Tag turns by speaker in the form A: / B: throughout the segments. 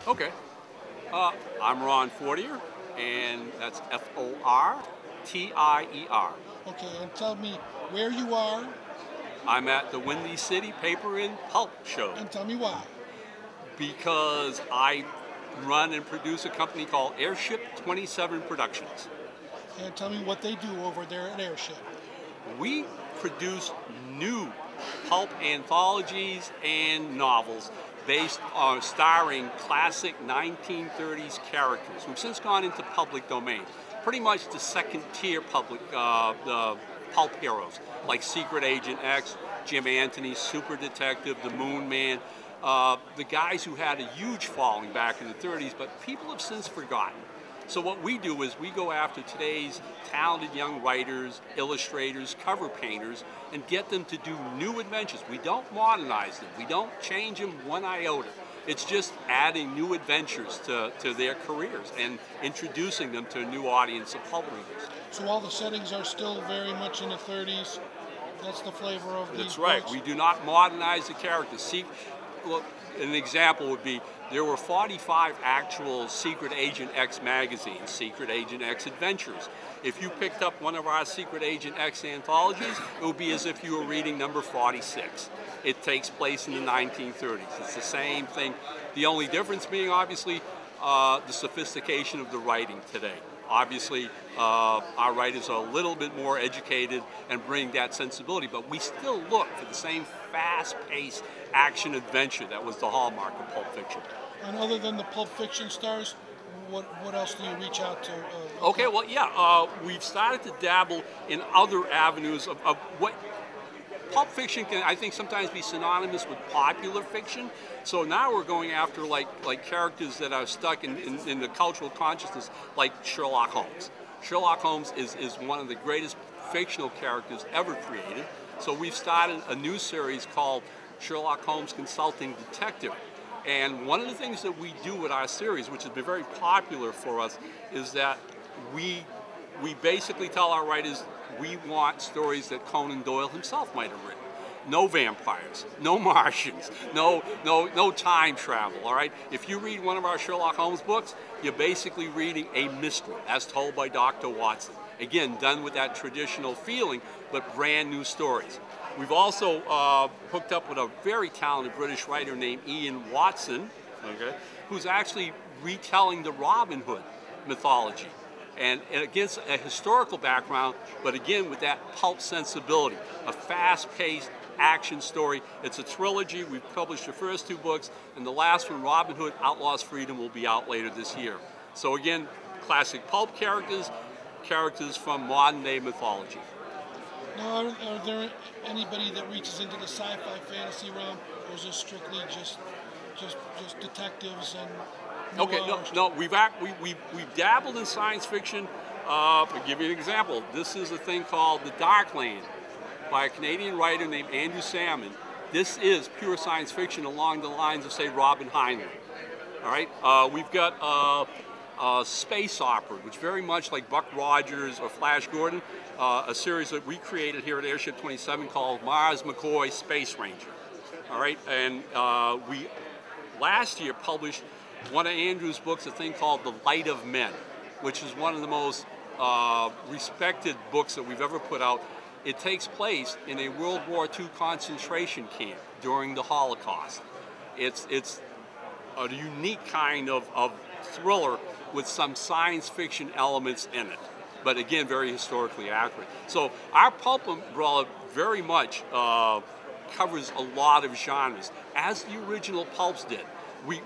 A: Okay. I'm Ron Fortier, and that's Fortier.
B: Okay, and tell me where you are
A: I'm at the Windy City Paper and Pulp Show
B: and tell me why.
A: because I run and produce a company called AIRSHIP27 Productions.
B: And tell me what they do over there at Airship.
A: We produce new pulp anthologies and novels based on starring classic 1930s characters who've since gone into public domain. Pretty much the second tier public pulp heroes like Secret Agent X, Jim Anthony, Super Detective, the Moon Man, the guys who had a huge following back in the 30s, but people have since forgotten. So what we do is we go after today's talented young writers, illustrators, cover painters, and get them to do new adventures. We don't modernize them. We don't change them one iota. It's just adding new adventures to their careers and introducing them to a new audience of pulp readers.
B: So all the settings are still very much in the 30s. That's the flavor of these
A: That's right.
B: books.
A: We do not modernize the characters. See, look, an example would be there were 45 actual Secret Agent X magazines, Secret Agent X Adventures. If you picked up one of our Secret Agent X anthologies, it would be as if you were reading number 46. It takes place in the 1930s. It's the same thing. The only difference being, obviously, the sophistication of the writing today. Obviously, our writers are a little bit more educated and bring that sensibility, but we still look for the same fast-paced action adventure that was the hallmark of Pulp Fiction.
B: And other than the Pulp Fiction stars, what else do you reach out to?
A: Okay, well, yeah, we've started to dabble in other avenues of what Pulp Fiction can, I think, sometimes be synonymous with popular fiction. So now we're going after like characters that are stuck in the cultural consciousness, like Sherlock Holmes. Sherlock Holmes is one of the greatest fictional characters ever created. So we've started a new series called Sherlock Holmes Consulting Detective. And one of the things that we do with our series, which has been very popular for us, is that we basically tell our writers we want stories that Conan Doyle himself might have written. No vampires, no Martians, no time travel, all right? If you read one of our Sherlock Holmes books, you're basically reading a mystery as told by Dr. Watson. Again, done with that traditional feeling, but brand new stories. We've also hooked up with a very talented British writer named Ian Watson, okay, who's actually retelling the Robin Hood mythology. And against a historical background, but again with that pulp sensibility, a fast-paced action story. It's a trilogy. We've published the first two books, and the last one, Robin Hood Outlaws Freedom, will be out later this year. So again, classic pulp characters, characters from modern-day mythology.
B: Now, are there anybody that reaches into the sci-fi fantasy realm, or is it strictly just detectives and?
A: Okay, no, we've dabbled in science fiction. I'll give you an example. This is a thing called The Darkland by a Canadian writer named Andrew Salmon. This is pure science fiction along the lines of, say, Robin Heinlein. All right, we've got Space Opera, which very much like Buck Rogers or Flash Gordon, a series that we created here at AIRSHIP27 called Mars McCoy Space Ranger. All right, and we last year published one of Andrew's books, a thing called The Light of Men, which is one of the most respected books that we've ever put out. It takes place in a World War II concentration camp during the Holocaust. It's a unique kind of thriller with some science fiction elements in it, but again, very historically accurate. So our pulp umbrella very much covers a lot of genres, as the original pulps did. We've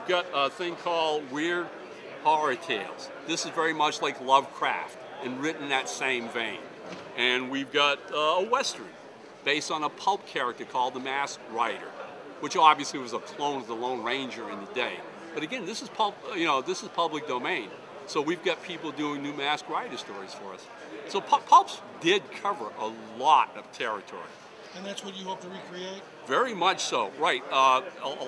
A: got a thing called Weird Horror Tales. This is very much like Lovecraft and written in that same vein. And we've got a Western based on a pulp character called the Masked Rider, which obviously was a clone of the Lone Ranger in the day. But again, this is pulp, this is public domain. So we've got people doing new Masked Rider stories for us. So pulps did cover a lot of territory.
B: And that's what you hope to recreate?
A: Very much so, right. A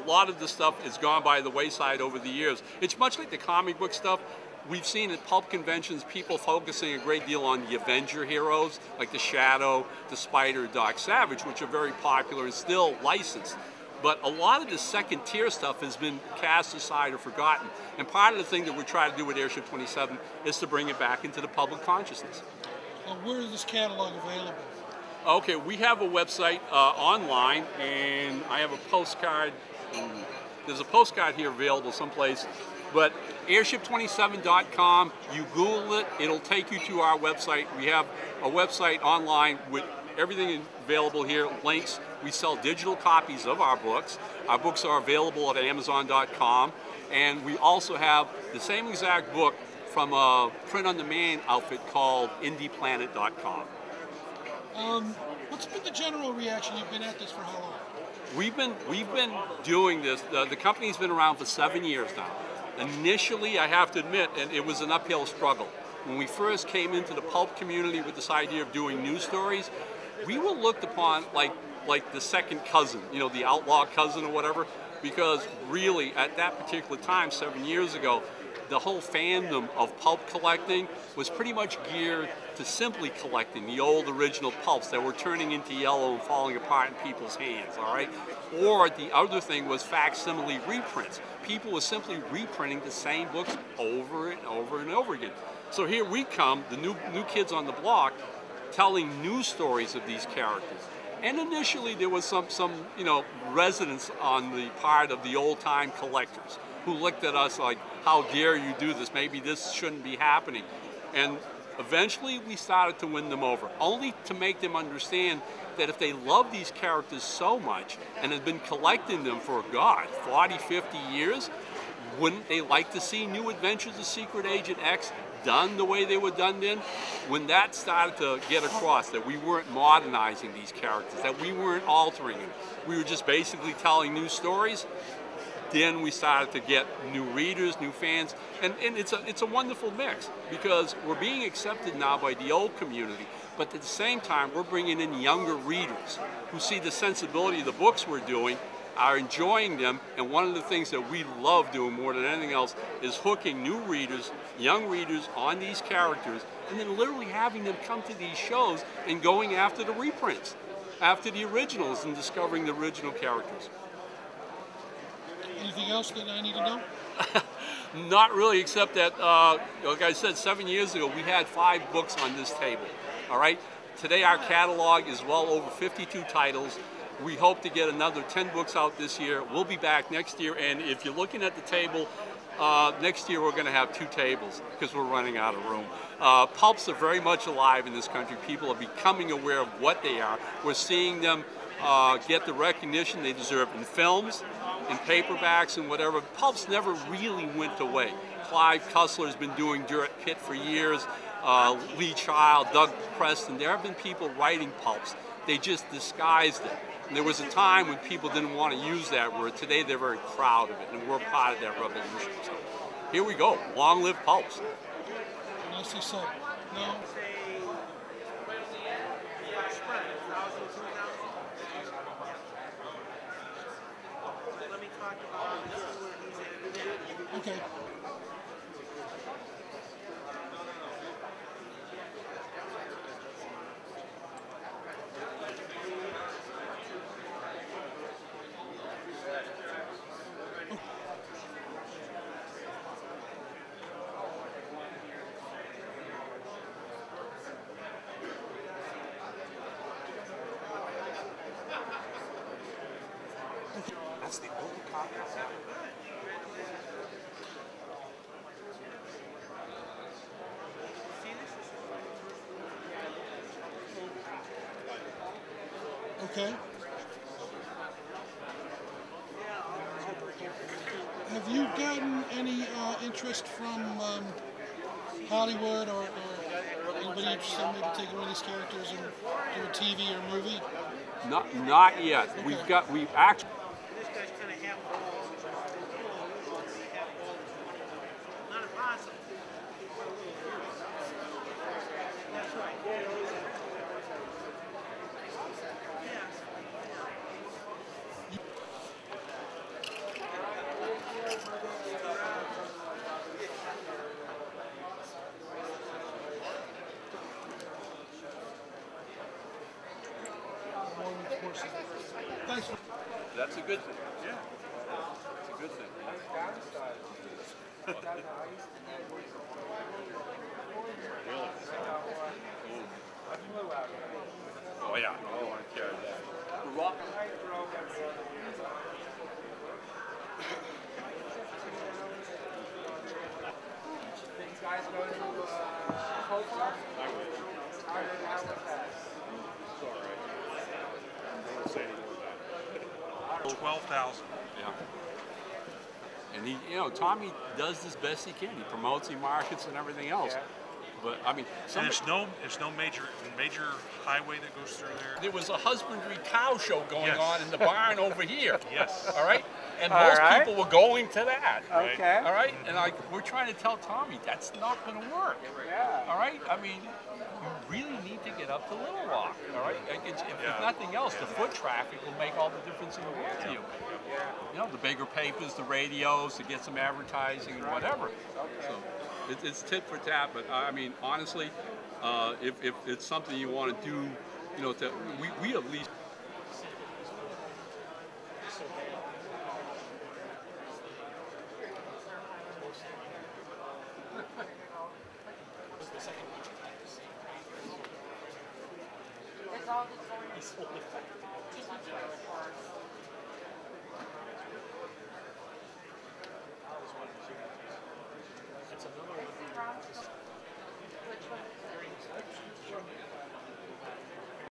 A: lot of the stuff has gone by the wayside over the years. It's much like the comic book stuff. We've seen at pulp conventions people focusing a great deal on the Avenger heroes, like the Shadow, the Spider, Doc Savage, which are very popular and still licensed. But a lot of the second tier stuff has been cast aside or forgotten. And part of the thing that we're trying to do with Airship 27 is to bring it back into the public consciousness.
B: Where is this catalog available?
A: Okay, we have a website online, and I have a postcard. There's a postcard here available someplace, but AIRSHIP27.com, you Google it, it'll take you to our website. We have a website online with everything available here, links. We sell digital copies of our books. Our books are available at Amazon.com, and we also have the same exact book from a print-on-demand outfit called IndiePlanet.com.
B: What's been the general reaction? You've been at this for how long?
A: We've been doing this. The company's been around for 7 years now. Initially, I have to admit, and it was an uphill struggle. When we first came into the pulp community with this idea of doing news stories, we were looked upon like the second cousin, you know, the outlaw cousin or whatever, because really at that particular time, 7 years ago, the whole fandom of pulp collecting was pretty much geared to simply collecting the old original pulps that were turning into yellow and falling apart in people's hands, all right? Or the other thing was facsimile reprints. People were simply reprinting the same books over and over and over again. So here we come, the new kids on the block, telling news stories of these characters. And initially there was some resonance on the part of the old-time collectors who looked at us like, how dare you do this? Maybe this shouldn't be happening. And eventually we started to win them over, only to make them understand that if they love these characters so much and have been collecting them for, God, 40, 50 years, wouldn't they like to see new adventures of Secret Agent X done the way they were done then? When that started to get across, that we weren't modernizing these characters, that we weren't altering them, we were just basically telling new stories, then we started to get new readers, new fans, and it's a wonderful mix, because we're being accepted now by the old community, but at the same time we're bringing in younger readers who see the sensibility of the books we're doing, are enjoying them, and one of the things that we love doing more than anything else is hooking new readers, young readers on these characters, and then literally having them come to these shows and going after the reprints, after the originals, and discovering the original characters.
B: Anything else that I need to know?
A: Not really, except that, like I said, 7 years ago, we had 5 books on this table, all right? Today our catalog is well over 52 titles. We hope to get another 10 books out this year. We'll be back next year, and if you're looking at the table, next year we're going to have 2 tables because we're running out of room. Pulps are very much alive in this country. People are becoming aware of what they are. We're seeing them get the recognition they deserve in films, in paperbacks, and whatever. Pulps never really went away. Clive Cussler's been doing Dirt Pit for years. Lee Child, Doug Preston. There have been people writing pulps. They just disguised it. And there was a time when people didn't want to use that word. Today they're very proud of it, and we're part of that revolution. So here we go. Long live pulps.
B: Nicely said. No. Okay.
C: That's the only copy I have.
B: Okay. Have you gotten any interest from Hollywood or anybody interested in maybe taking one of these characters and do a TV or movie?
A: Not yet.
B: Okay.
A: We've actually.
D: This guy's kind of half bald. Not impossible. That's right.
B: Thanks.
C: That's
A: It's a good thing. Yeah. It's a good thing. Really? Oh yeah, I don't want to carry that.
E: These guys go to Pulp?
C: Say any more about it. 12,000.
A: Yeah. And he, you know, Tommy does as best he can. He promotes, he markets, and everything else.
E: Yeah.
A: But I mean,
C: And it's no major highway that goes through there.
A: there was a husbandry cow show going
C: Yes.
A: on in the barn over here.
C: Yes.
A: All right. And
E: All
A: most
E: right.
A: people were going to that.
E: Okay.
A: All right. And like we're trying to tell Tommy that's not going to work.
E: Yeah.
A: All right. I mean, you really need to get up to Little Rock. All right. If nothing else, the foot traffic will make all the difference in the world to you. You know, the bigger papers, the radios, to get some advertising and whatever. So it's tit for tat. But I mean, honestly, if it's something you want to do, you know, we at least.
E: It's all